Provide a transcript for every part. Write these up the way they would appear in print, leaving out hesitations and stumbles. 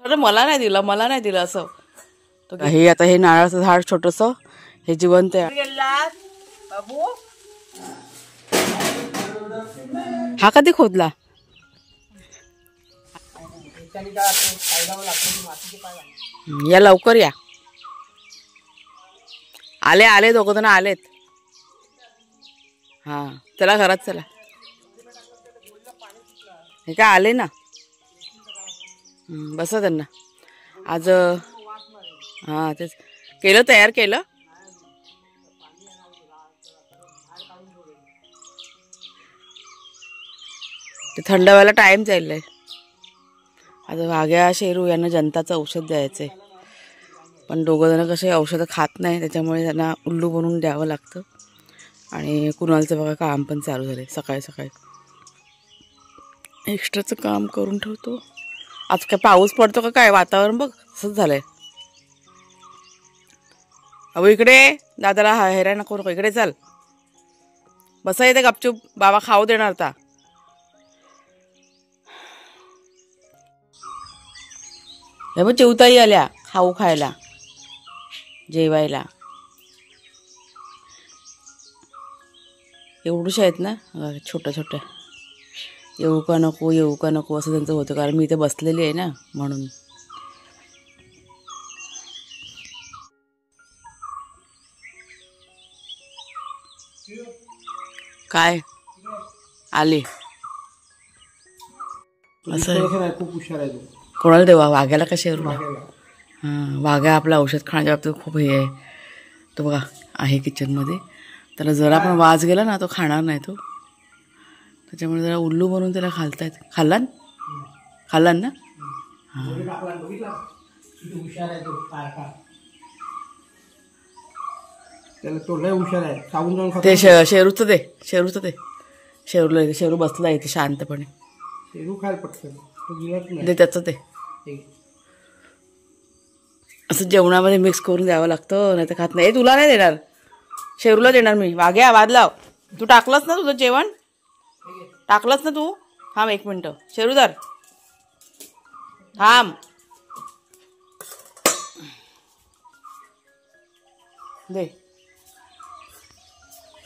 अरे मला नाही दिलं असं. हे आता हे नारळाचं झाड छोटस हे जिवंत आहे. बाबू हा कधी खोदला? या लवकर या. आले दोघ जण आलेत. हा चला घरात चला. हे काय आले ना. बसा त्यांना आज. हा तेच केलं, तयार केलं. ते थंड व्हायला टाइम चाललाय. आता वाघ्या शेरू यांना जनताचं औषध द्यायचंय. पण दोघं जण कसे औषधं खात नाही त्याच्यामुळे त्यांना उल्लू बनवून द्यावं लागतं. आणि कुणालचं बघा काम पण चालू झाले. सकाळी सकाळी एक्स्ट्राचं काम करून ठेवतो. आज काय पाऊस पडतो का काय? वातावरण बघ असंच झालंय. अहो इकडे दादाला हैराण नको नको. इकडे चल. बसा येते गपचूप. बाबा खाऊ देणार आता. हे बघ चिवताई आल्या खाऊ खायला जेवायला. एवढूशा आहेत ना छोट्या छोट्या. येऊ का नको असं त्यांचं होतं. कारण मी इथे बसलेली आहे ना म्हणून. काय आले असं खूप हुशार आहे. कोणाला देवा? वाघ्याला का शेरूला? हां वाघ्या आपलं औषध खाण्याच्या बाबतीत खूप हे आहे. तो बघा आहे किचनमध्ये. त्याला जरा पण वाज गेला ना तो खाणार नाही तो. त्याच्यामुळे जरा उल्लू बनवून त्याला घालतायत. खाल्लान ना. हां ते शेरूचं दे. शेरू बसला इथे शांतपणे. दे त्याचं ते. असं जेवणामध्ये मिक्स करून द्यावं लागतं नाही तर खात नाही. तुला नाही देणार, शेरूला देणार मी. वाघ्या वाद लाव. तू टाकलंस ना तुझं जेवण? टाकलंस ना तू? थांब 1 मिनिट. शेरूधर थांब. दे.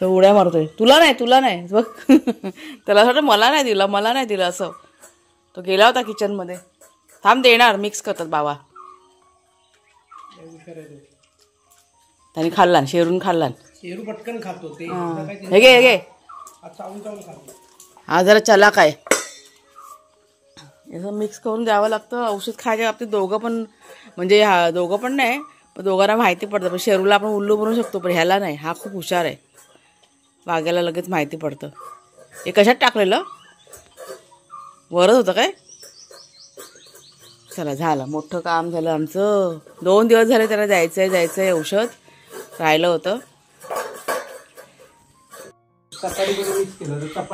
तो उड्या मारतोय. तुला नाही बघ. त्याला वाटतं मला नाही दिलं असं. तो गेला होता किचनमध्ये. थांब देणार. मिक्स करतात बाबा. त्याने खाल्ला. शेरून खाल्ला. शेरू पटकन खातो ते. हे घे. हा जरा चलाक आहे. असं मिक्स करून द्यावं लागतं. औषध खायच्या बाबतीत दोघं पण म्हणजे दोघं पण नाही पण दोघांना माहिती पडतं. पण शेरूला आपण उल्लू बनवू शकतो पण ह्याला नाही. हा खूप हुशार आहे. वाघ्याला लगेच माहिती पडतं. हे कशात टाकलेलं? वरच होतं काय? चला झालं. मोठं काम झालं आमचं. 2 दिवस झाले त्याला जायचंय औषध राहिलं होतं.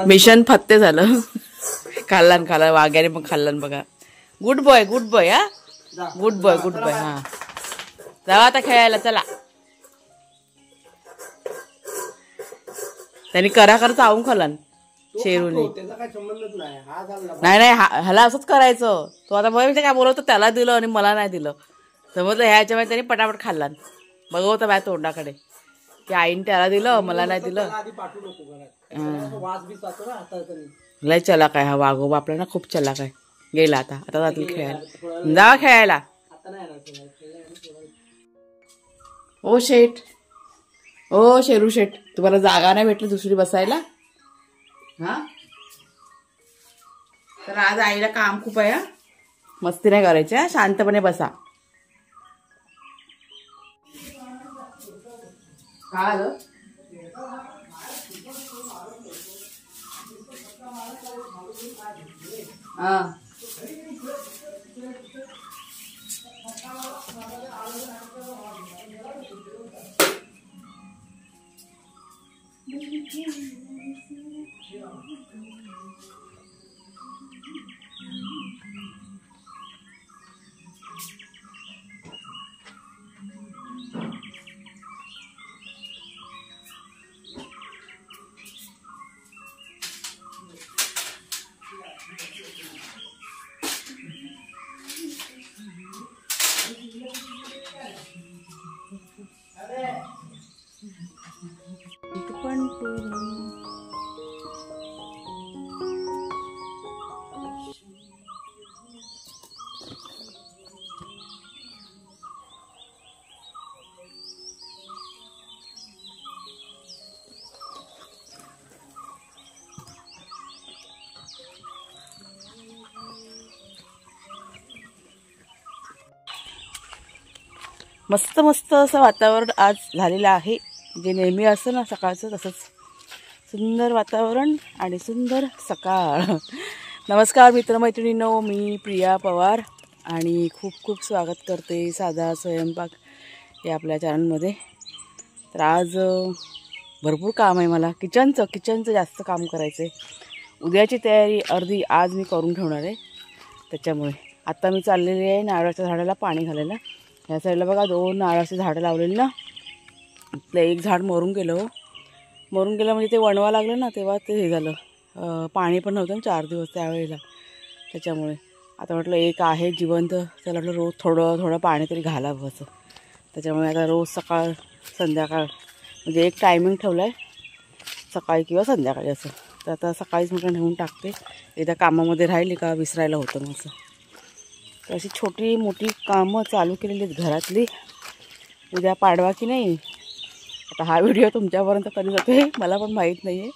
मिशन फत्ते झालं. खाल्ला वाघ्याने पण खाल्ला बघा. गुड बॉय हा. गुड बॉय हा. जावा आता खेळायला चला. त्यांनी करा चावून खाल्ला शेरूने. नाही ह्याला असंच करायचं. तो आता बघा काय बोलवतो त्याला दिलं आणि मला नाही दिलं. समजलं ह्याच्या वेळी त्यांनी पटापट खाल्ला. बघवतं माझ्या तोंडाकडे की आईने त्याला दिलं मला नाही दिलं. लय चलाक आहे हा वाघोबा आपला ना. खूप चलाक आहे. गेला आता जातील खेळायला. जावा खेळायला. ओ शेरू शेठ तुम्हाला जागा नाही भेटली दुसरी बसायला? हा तर आज आईला काम खूप आहे. मस्ती नाही करायची. शांतपणे बसा. काय आलं? हा मस्त मस्त असं वातावरण आज झालेलं आहे, जे नेहमी असतं ना सकाळचं तसंच सुंदर वातावरण आणि सुंदर सकाळ. नमस्कार मित्रमैत्रिणींनो, मी प्रिया पवार आणि खूप खूप स्वागत करते साधा स्वयंपाक या आपल्या चॅनलमध्ये. तर आज भरपूर काम आहे मला, किचनचं जास्त काम करायचं आहे. उद्याची तयारी अर्धी आज मी करून ठेवणार आहे. त्याच्यामुळे आत्ता मी चाललेली आहे नारळाच्या झाडाला पाणी घालायला. ह्या साईडला बघा 2 नारळाची झाडं लावलेली ना, आपलं एक झाड मरून गेलं म्हणजे ते वणवा लागलं ना, तेव्हा ते हे झालं. पाणी पण नव्हतं 4 दिवस त्यावेळेला. त्याच्यामुळे आता म्हटलं एक आहे जिवंत, त्याला म्हटलं रोज थोडं पाणी तरी घालावं असं. त्याच्यामुळे आता रोज सकाळ संध्याकाळ म्हणजे एक टायमिंग ठेवला आहे, सकाळी किंवा संध्याकाळी असं. तर आता सकाळीच म्हटलं नेऊन टाकते, एकदा कामामध्ये राहिली का विसरायला होतं मग असं. तर अशी छोटी मोठी कामं चालू केलेली आहेत घरातली. उद्या पाडवा की नाही, आता हा व्हिडिओ तुमच्यापर्यंत कधी जातो हे मला पण माहीत नाही आहे.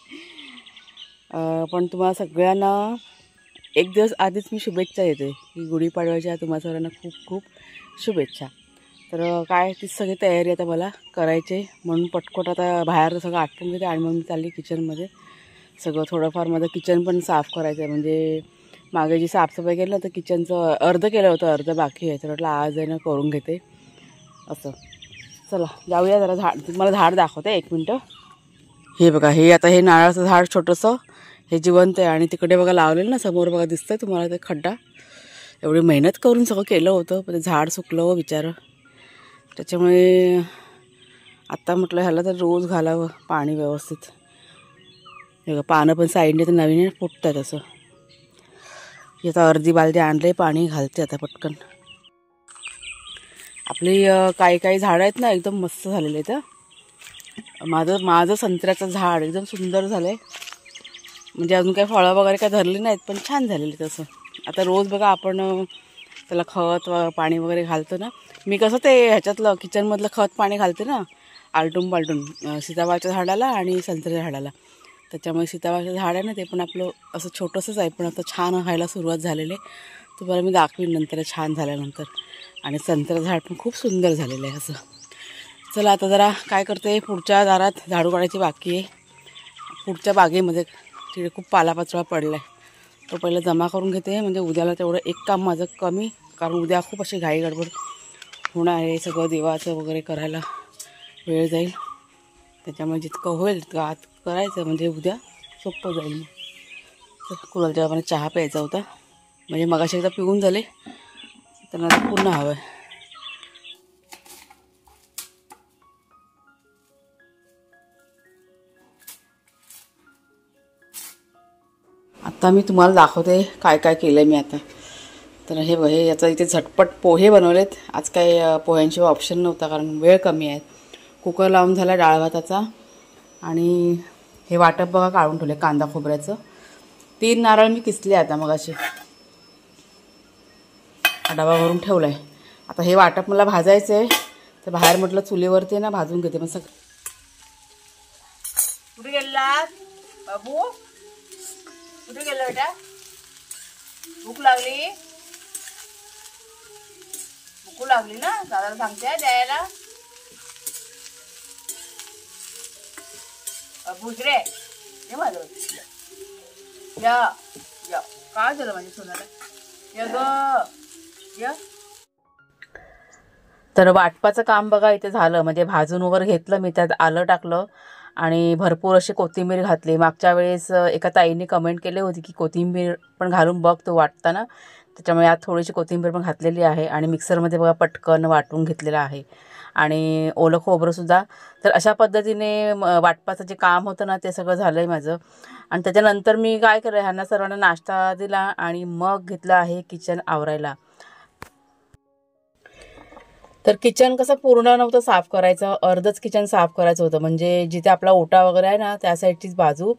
पण तुम्हाला सगळ्यांना एक दिवस आधीच मी शुभेच्छा देते की गुढीपाडव्याच्या तुम्हा सगळ्यांना खूप खूप शुभेच्छा. तर काय ती सगळी तयारी आता मला करायची, म्हणून पटकट आता बाहेर सगळं आटपून घेते आणि मग मी चालली किचनमध्ये. सगळं थोडंफार माझं किचन पण साफ करायचं आहे. म्हणजे मागे जी साफसफाई केली ना, तर किचनचं अर्ध केलं होतं, अर्ध बाकी आहे. तर म्हटलं आज आहे ना करून घेते असं. चला जाऊया जरा. तुम्हाला झाड दाखवते 1 मिनटं. हे बघा, हे आता हे नारळाचं झाड छोटंसं हे जिवंत आहे. आणि तिकडे बघा लावलेलं ना समोर बघा दिसतंय तुम्हाला ते खड्डा. एवढी मेहनत करून सगळं केलं होतं, पण ते झाड सुकलं हो बिचारं. त्याच्यामुळे आत्ता म्हटलं ह्याला तर रोज घालावं पाणी व्यवस्थित. हे बघा पानं पण साईडने तर नवीन फुटत आहेत असं. आता अर्धी बालदी आणले, पाणी घालते आता पटकन. आपली काही झाडं आहेत ना एकदम मस्त झालेले आहेत. माझं संत्र्याचं झाड एकदम सुंदर झालं आहे. म्हणजे अजून काही फळं वगैरे काही धरली नाहीत, पण छान झालेली तसं. आता रोज बघा आपण त्याला खत पाणी वगैरे घालतो ना. मी कसं ते ह्याच्यातलं किचनमधलं खत पाणी घालते ना, आलटून पालटून सीताफळाच्या झाडाला आणि संत्र्याच्या झाडाला. त्याच्यामुळे सीताफळाचं झाड आहे ना, ते पण आपलं असं छोटंसंच आहे, पण आता छान व्हायला सुरुवात झालेली आहे. तुम्हाला मी दाखवीन नंतर छान झाल्यानंतर. आणि संत्र्याचं झाड पण खूप सुंदर झालेलं आहे असं. चला आता जरा काय करते, पुढच्या दारात झाडू काढायची बाकी आहे. पुढच्या बागेमध्ये तिथे खूप पालापाचोळा पडला आहे, तो पहिलं जमा करून घेते. म्हणजे उद्याला तेवढं एक काम माझं कमी, कारण उद्या खूप अशी घाई गडबड होणार आहे. सगळं देवाचं वगैरे करायला वेळ जाईल. त्याच्यामुळे जितकं होईल तितकं आत करायचं, म्हणजे उद्या सोपं जाईल. तर कुणाला मला चहा प्यायचा होता, म्हणजे मगाशी एकदा पिऊन झाले, त्यांना पुन्हा हवं आहे. आता मी तुम्हाला दाखवते काय काय केलं आहे मी आता. तर हे बघ, हे याचा इथे झटपट पोहे बनवलेत. आज काही पोह्यांशिवाय ऑप्शन नव्हता, कारण वेळ कमी आहे. कुकर लावून झाला डाळ भाताचा. आणि हे वाटप बघा काढून ठेवले कांदा खोबऱ्याचं. 3 नारळ मी किसले आता मग असे डबा भरून ठेवला आहे. आता हे वाटप मला भाजायचं आहे, तर बाहेर म्हटलं चुलीवरती ना भाजून घेते. मग सगळं कुठे गेला बाबू, कुठे गेला बेटा? भूक लागली ना, दादाला सांगते द्यायला. भुजरे हे माझं या काय झालं माझ्या सोनाला, या ग या. तर वाटपाचं काम बघा इथे झालं. म्हणजे भाजून वगैरे घेतलं मी, त्यात आलं टाकलं आणि भरपूर अशी कोथिंबीर घातली. मागच्या वेळेस एका ताईने कमेंट केली होती की कोथिंबीर पण घालून बघ तो वाटताना. त्याच्यामुळे यात थोडीशी कोथिंबीर पण घातलेली आहे. आणि मिक्सरमध्ये बघा पटकन वाटून घेतलेलं आहे. आणि ओलं खोबरंसुद्धा. तर अशा पद्धतीने वाटपाचं जे काम होतं ना, ते सगळं झालं आहे माझं. आणि त्याच्यानंतर मी काय केलं, ह्यांना सर्वांना नाश्ता दिला आणि मग घेतलं आहे किचन आवरायला. तर किचन कसं पूर्ण नव्हतं साफ करायचं, अर्धच किचन साफ करायचं होतं. म्हणजे जिथे आपला ओटा वगैरे आहे ना, त्या साईडचीच बाजू.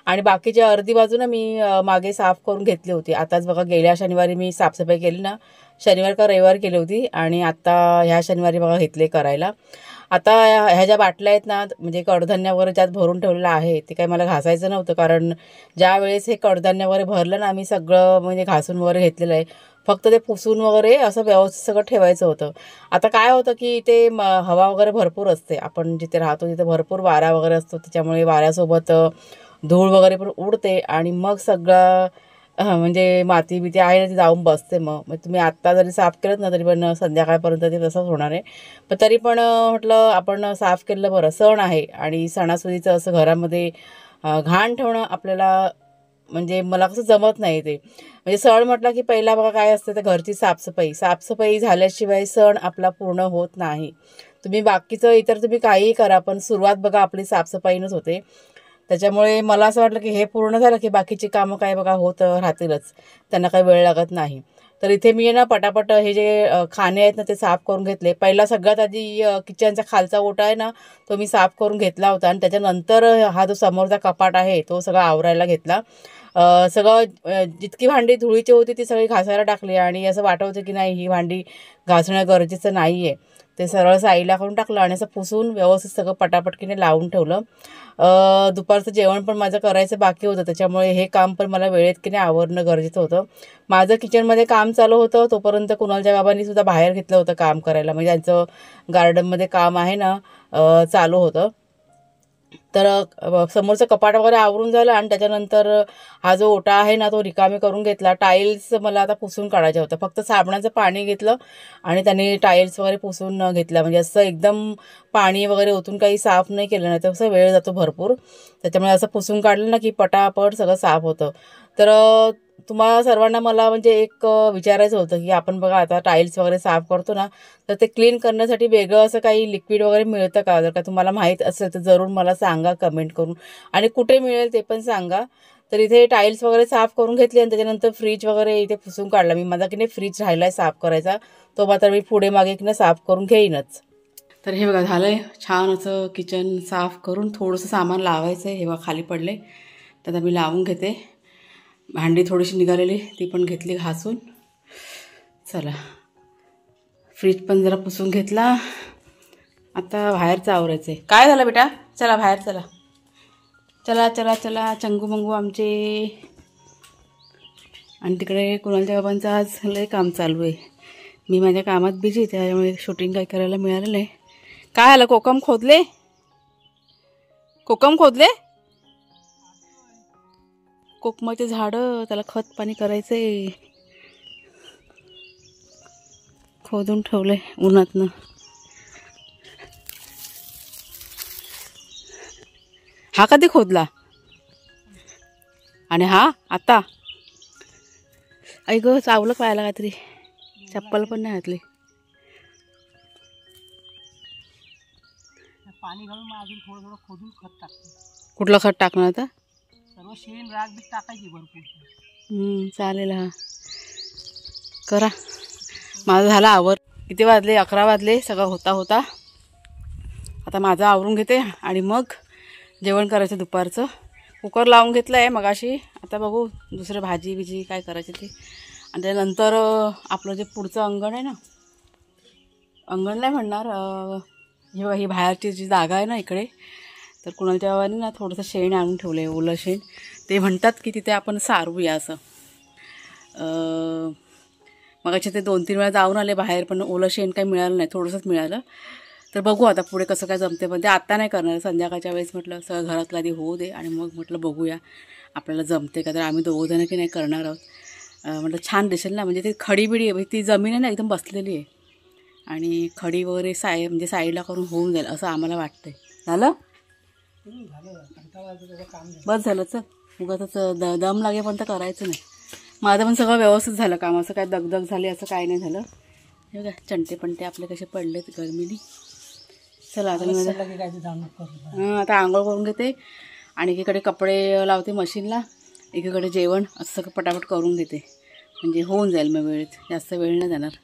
आणि बाकीची अर्धी बाजू ना मी मागे साफ करून घेतली होती. आताच बघा गेल्या शनिवारी मी साफसफाई केली ना, शनिवार का रविवार केली होती. आणि आता ह्या शनिवारी बघा घेतले करायला. आता ह्या ज्या बाटल्या आहेत ना, म्हणजे कडधान्य वगैरे ज्यात भरून ठेवलेलं आहे, ते काही मला घासायचं नव्हतं. कारण ज्या वेळेस हे कडधान्य वगैरे भरलं ना, मी सगळं म्हणजे घासून वगैरे घेतलेलं आहे. फक्त ते पुसून वगैरे असं व्यवस्थित सगळं ठेवायचं होतं. आता काय होतं की ते हवा वगैरे भरपूर असते, आपण जिथे राहतो तिथे भरपूर वारा वगैरे असतो, त्याच्यामुळे वाऱ्यासोबत धूळ वगैरे पण उडते आणि मग सगळं म्हणजे माती बिती आहे ना ती जाऊन बसते. मग तुम्ही आत्ता जरी साफ केलं ना तरी पण संध्याकाळपर्यंत ते तसंच होणार आहे. पण तरी पण म्हटलं आपण साफ केलं बरं. सण आहे आणि सणासुदीचं असं घरामध्ये घाण ठेवणं आपल्याला म्हणजे मला कसं जमत नाही ते. म्हणजे सण म्हटलं की पहिला बघा काय असतं तर घरची साफसफाई झाल्याशिवाय सण आपला पूर्ण होत नाही. तुम्ही बाकीचं इतर तुम्ही काहीही करा पण सुरुवात बघा आपली साफसफाईनंच होते. त्याच्यामुळे मला असं वाटलं की हे पूर्ण झालं की बाकीची कामं काय बघा होत राहतीलच, त्यांना काही वेळ लागत नाही. तर इथे मी ना पटापट हे जे खाणे आहेत ना ते साफ करून घेतले. पहिला सगळ्यात आधी किचनचा खालचा ओटा आहे ना तो मी साफ करून घेतला होता आणि त्याच्यानंतर हा जो समोरचा कपाट आहे तो सगळा आवरायला घेतला. सगळं जितकी भांडी धुळीची होती ती सगळी घासायला टाकली आणि असं वाटत होतं की नाही ही भांडी घासणं गरजेचं नाही आहे. ते सरळ साईडला करून टाकलं आणि असं पुसून व्यवस्थित सगळं पटापटकीने लावून ठेवलं. दुपारचं जेवण पण माझं करायचं बाकी होतं, त्याच्यामुळे हे काम पण मला वेळेत की नाही आवरणं गरजेचं होतं. माझं किचनमध्ये काम चालू होतं तोपर्यंत कुणालच्या बाबांनी सुद्धा बाहेर घेतलं होतं काम करायला, म्हणजे त्यांचं गार्डनमध्ये काम आहे ना चालू होतं. तर समोरचं कपाट वगैरे आवरून झालं आणि त्याच्यानंतर हा जो ओटा आहे ना तो रिकामी करून घेतला. टाईल्स मला आता पुसून काढायच्या होत्या, फक्त साबणाचं पाणी घेतलं आणि त्याने टाईल्स वगैरे पुसून घेतल्या. म्हणजे असं एकदम पाणी वगैरे ओतून काही साफ नाही केलं, नाही तर असं वेळ जातो भरपूर. त्याच्यामुळे असं पुसून काढलं ना की पटापट सगळं साफ होतं. तर तुम्हाला सर्वांना मला म्हणजे एक विचारायचं होतं की आपण बघा आता टाईल्स वगैरे साफ करतो ना तर ते क्लीन करण्यासाठी वेगळं असं काही लिक्विड वगैरे मिळतं का? जर का तुम्हाला माहीत असेल तर जरूर मला सांगा कमेंट करून, आणि कुठे मिळेल ते पण सांगा. तर इथे टाईल्स वगैरे साफ करून घेतली आणि त्याच्यानंतर फ्रीज वगैरे इथे पुसून काढला मी. माझा की नाही फ्रीज राहिला आहे साफ करायचा, तो मात्र मी पुढे मागे की नाही साफ करून घेईनच. तर हे बघा झालं आहे छान असं किचन साफ करून. थोडंसं सामान लावायचं आहे, हे बघा खाली पडले तर आता मी लावून घेते. भांडी थोडीशी निघालेली ती पण घेतली घासून. चला फ्रीज पण जरा पुसून घेतला, आता बाहेरचं आवरायचं आहे. काय झालं बेटा? चला बाहेर चला चला चला चला. चंगू मंगू आमचे. आणि तिकडे कुणालच्या बाबांचं आज लय काम चालू आहे. मी माझ्या कामात बिझी, त्यामुळे शूटिंग काही करायला मिळालं नाही. काय आलं? कोकम खोदले? कोकम खोदले? कोकमाचे झाडं, त्याला खत पाणी करायचंय. खोदून ठेवले उन्हातनं. हा कधी खोदला? आणि हा आता ऐक चावलं पाहायला काहीतरी, चप्पल पण नाही घातली. पाणी घालून अजून थोडं थोडं खोदून खत टाकतो. कुठलं खत टाकणार आता? सर्व शेण राग बी टाकायची भरपूर. चालेल. हा करा. माझं झालं आवर. किती वाजले? 11 वाजले. सगळं होता होता आता माझं आवरून घेते आणि मग जेवण करायचं दुपारचं. कुकर लावून घेतलं आहे मगाशी. आता बघू दुसरं भाजी बिजी काय करायची ते. आणि त्यानंतर आपलं जे पुढचं अंगण आहे ना, अंगण नाही म्हणणार, ही बाहेरची जी जागा आहे ना इकडे, तर कुणालच्या बाबांनी ना थोडंसं शेण आणून ठेवलं आहे, ओलं शेण. ते म्हणतात की तिथे आपण सारूया असं. मगाशी ते 2-3 वेळा जाऊन आले बाहेर, पण ओलं शेण काही मिळालं नाही, थोडंसंच मिळालं. तर बघू आता पुढे कसं काय जमते. पण ते आत्ता नाही करणार, संध्याकाळच्या वेळेस म्हटलं सगळं घरातलं आधी होऊ दे आणि मग म्हटलं बघूया आपल्याला जमते का. तर आम्ही 2 जण की नाही करणार आहोत. म्हटलं छान दिसेल ना, म्हणजे ती खडी बिडी आहे, ती जमीन आहे ना एकदम बसलेली आहे आणि खडी वगैरे म्हणजे साईडला करून होऊन जाईल असं आम्हाला वाटतंय. झालं बस झालं. चल उगाच दम लागेपर्यंत करायचं नाही. माझं पण सगळं व्यवस्थित झालं काम, असं काय दगदग झाली असं काय नाही झालं. हे बघा चंटे पणटे आपले कसे पडलेत गरमीने. चला आता मी आता आंघोळ करून घेते आणि एकीकडे कपडे लावते मशीनला, एकीकडे जेवण, असं सगळं पटापट करून घेते म्हणजे होऊन जाईल मग वेळेत, जास्त वेळ नाही जाणार.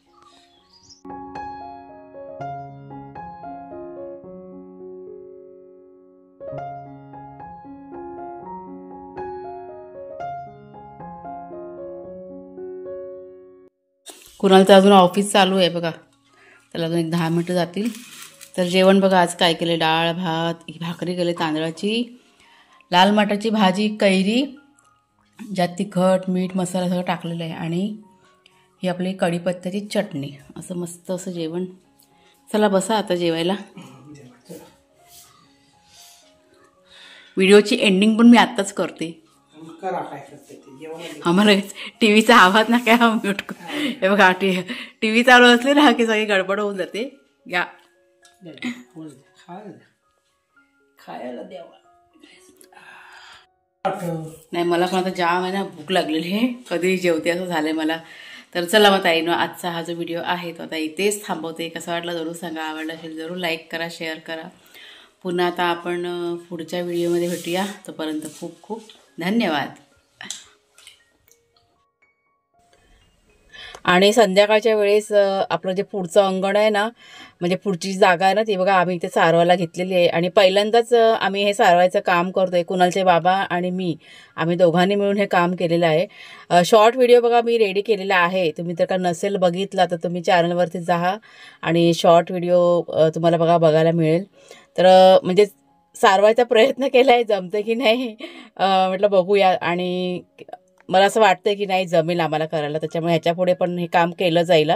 कुणालचं अजून ऑफिस चालू आहे बघा, त्याला अजून 10 मिनटं जातील. तर जेवण बघा आज काय केले, डाळ भात, भाकरी केली तांदळाची, लाल मटाची भाजी, कैरी ज्यात तिखट मीठ मसाला सगळं टाकलेलं आहे, आणि ही आपली कढीपत्त्याची चटणी, असं मस्त असं जेवण. चला बसा आता जेवायला. व्हिडिओची एंडिंग पण मी आत्ताच करते. आम्हाला टीव्हीचा आवाज ना काय म्यूट कर. हे बघा टीव्ही चालू असले ना की सगळी गडबड होऊन जाते. घ्या खायला द्यावा. नाही मला पण आता जाम आहे ना, भूक लागलेली आहे, कधी जेवते असं झालंय मला. तर चला मग ताईनो, आजचा हा जो व्हिडिओ आहे तो आता इथेच थांबवते. कसा वाटला जरूर सांगा. आवडला असेल जरूर लाईक करा, शेअर करा. पुन्हा आता आपण पुढच्या व्हिडिओमध्ये भेटूया. तोपर्यंत खूप खूप धन्यवाद. आणि संध्याकाळच्या वेळेस आपलं जे पुढचं अंगण आहे ना, म्हणजे पुढची जागा आहे ना, ती बघा आम्ही इथे सारवायला घेतलेली आहे. आणि पहिल्यांदाच आम्ही हे सारवायचं काम करतोय. कुणालचे बाबा आणि मी, आम्ही दोघांनी मिळून हे काम केलेलं आहे. शॉर्ट व्हिडिओ बघा मी रेडी केलेला आहे. तुम्ही तर का नसेल बघितला तर तुम्ही चॅनलवरती जा आणि शॉर्ट व्हिडिओ तुम्हाला बघायला मिळेल. तर म्हणजे सारवायचा प्रयत्न केला आहे, जमतं की नाही म्हटलं बघूया. आणि मला असं वाटतं की नाही जमेल आम्हाला करायला, त्याच्यामुळे ह्याच्यापुढे पण हे काम केलं जाईल.